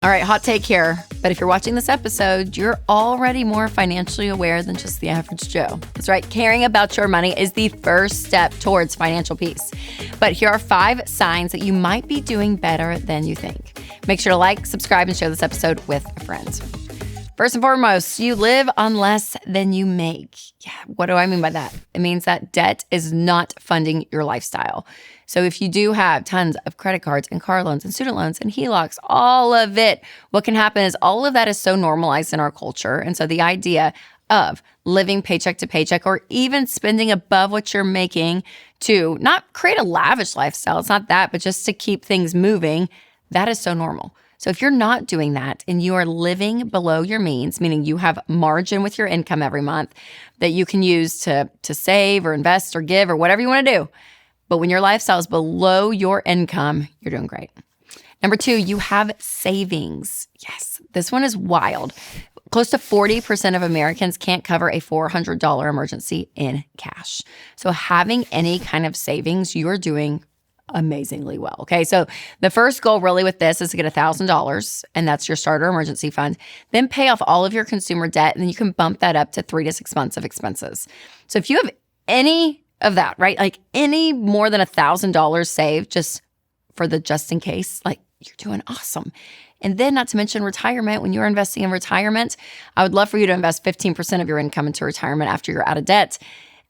All right, hot take here. But if you're watching this episode, you're already more financially aware than just the average Joe. That's right. Caring about your money is the first step towards financial peace. But here are 5 signs that you might be doing better than you think. Make sure to like, subscribe, and share this episode with a friend. First and foremost, you live on less than you make. Yeah, what do I mean by that? It means that debt is not funding your lifestyle. So if you do have tons of credit cards and car loans and student loans and HELOCs, all of it, what can happen is all of that is so normalized in our culture. And so the idea of living paycheck to paycheck or even spending above what you're making to not create a lavish lifestyle, it's not that, but just to keep things moving, that is so normal. So if you're not doing that and you are living below your means, meaning you have margin with your income every month that you can use to save or invest or give or whatever you want to do, but when your lifestyle is below your income, you're doing great. Number 2, you have savings. Yes, this one is wild. Close to 40% of Americans can't cover a $400 emergency in cash. So having any kind of savings, you're doing amazingly well. Okay. So the first goal really with this is to get $1,000, and that's your starter emergency fund. Then pay off all of your consumer debt, and then you can bump that up to 3 to 6 months of expenses. So if you have any of that, right? Like any more than $1,000 saved just for the just in case, like you're doing awesome. And then not to mention retirement. When you're investing in retirement, I would love for you to invest 15% of your income into retirement after you're out of debt.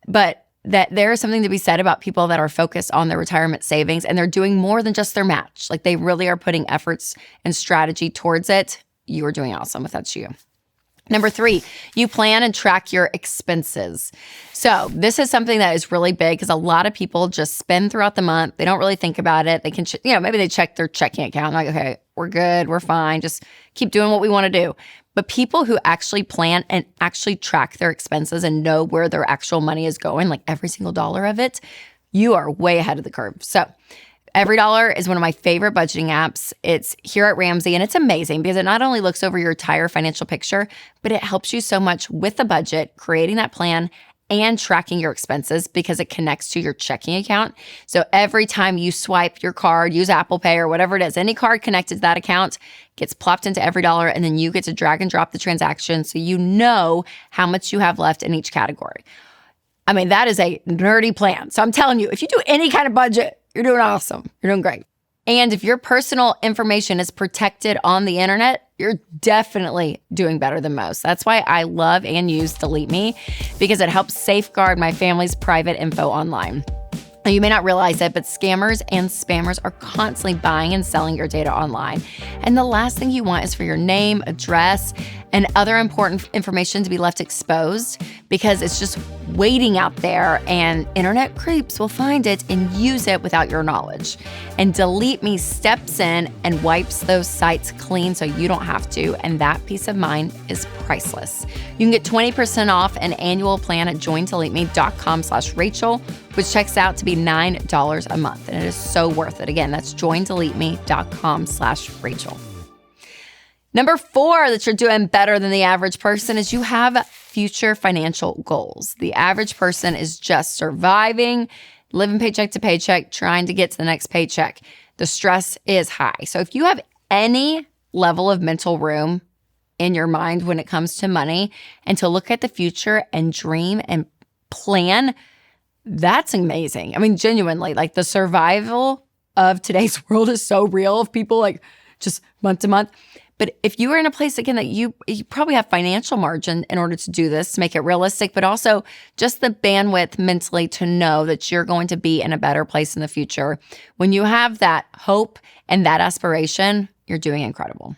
But that there is something to be said about people that are focused on their retirement savings and they're doing more than just their match. Like they really are putting efforts and strategy towards it. You are doing awesome if that's you. Number 3, you plan and track your expenses. So this is something that is really big because a lot of people just spend throughout the month. They don't really think about it. They can, maybe they check their checking account. Like, okay, we're good. We're fine. Just keep doing what we want to do. But people who actually plan and actually track their expenses and know where their actual money is going, like every single dollar of it, you are way ahead of the curve. So Every Dollar is one of my favorite budgeting apps. It's here at Ramsey, and it's amazing because it not only looks over your entire financial picture, but it helps you so much with the budget, creating that plan, and tracking your expenses because it connects to your checking account. So every time you swipe your card, use Apple Pay or whatever it is, any card connected to that account gets plopped into Every Dollar, and then you get to drag and drop the transaction so you know how much you have left in each category. I mean, that is a nerdy plan. So I'm telling you, if you do any kind of budget, you're doing awesome. You're doing great. And if your personal information is protected on the internet, you're definitely doing better than most. That's why I love and use Delete Me, because it helps safeguard my family's private info online. Now, you may not realize it, but scammers and spammers are constantly buying and selling your data online. And the last thing you want is for your name, address, and other important information to be left exposed because it's just waiting out there and internet creeps will find it and use it without your knowledge. And Delete Me steps in and wipes those sites clean so you don't have to. And that peace of mind is priceless. You can get 20% off an annual plan at joindeleteme.com/Rachel, which checks out to be $9 a month. And it is so worth it. Again, that's joindeleteme.com/Rachel. Number 4 that you're doing better than the average person is you have future financial goals. The average person is just surviving, living paycheck to paycheck, trying to get to the next paycheck. The stress is high. So if you have any level of mental room in your mind when it comes to money and to look at the future and dream and plan, that's amazing. I mean, genuinely, like the survival of today's world is so real of people like just month to month. But if you are in a place, again, that you probably have financial margin in order to do this, to make it realistic, but also just the bandwidth mentally to know that you're going to be in a better place in the future. When you have that hope and that aspiration, you're doing incredible.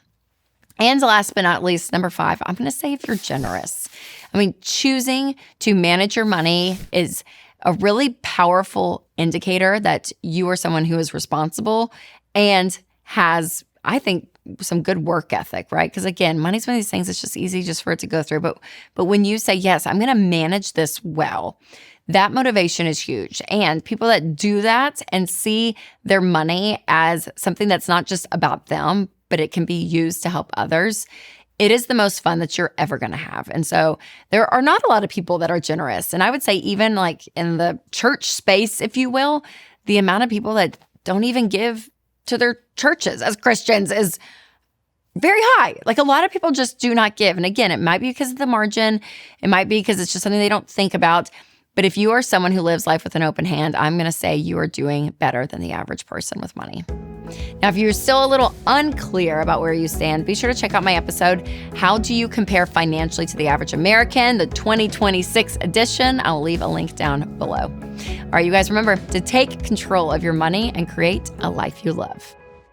And last but not least, number 5, I'm going to say if you're generous. I mean, choosing to manage your money is a really powerful indicator that you are someone who is responsible and has, I think, some good work ethic, right? Because again, money's one of these things that's just easy just for it to go through. But when you say, yes, I'm going to manage this well, that motivation is huge. And people that do that and see their money as something that's not just about them, but it can be used to help others, it is the most fun that you're ever going to have. And so there are not a lot of people that are generous. And I would say even like in the church space, if you will, the amount of people that don't even give to their churches as Christians is very high. Like a lot of people just do not give. And again, it might be because of the margin. It might be because it's just something they don't think about. But if you are someone who lives life with an open hand, I'm going to say you are doing better than the average person with money. Now, if you're still a little unclear about where you stand, be sure to check out my episode, How Do You Compare Financially to the Average American, the 2026 edition. I'll leave a link down below. All right, you guys, remember to take control of your money and create a life you love.